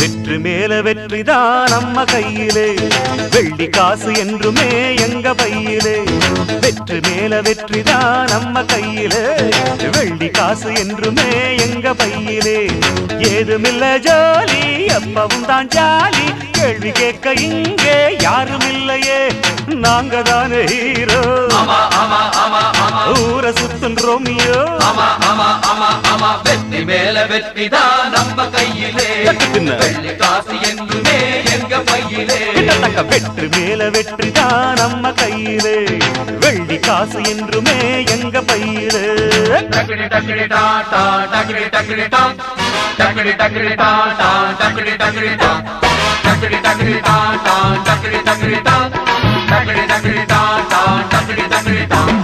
வெற்றி மேல வெற்றிதான் நம்ம கையிலே, வெள்ளி காசு என்றுமே எங்க பையிலே. வெற்றி மேல வெற்றிதான் நம்ம கையிலே, வெள்ளி காசு என்றுமே எங்க பையிலே. ஏதுமில்ல ஜோலி எப்பவும் தான் ஜாலி, கேள்வி கேட்க இங்கே யாரும் இல்லையே, நாங்க தானே ஹீரோ. ஊரை சுத்தும் ரோமியோ. வெற்றி மேல வெற்றிதான் நம்ம கையிலே, வெள்ளி காசு என்றுமே எங்க பையிலே. வெற்றி மேல வெற்றிதான் நம்ம கையிலே, வெள்ளி காசு என்றுமே எங்க பையிலே. டக்கடி டக்கடி டாடா டக்கடி டக்கடி டாம், டக்கடி டக்கடி டாடா டக்கடி டக்கடி டாம், டக்கடி டக்கடி டாடா டக்கடி டக்கடி டாம், டக்கடி டக்கடி டாடா டக்கடி டக்கடி டாம்.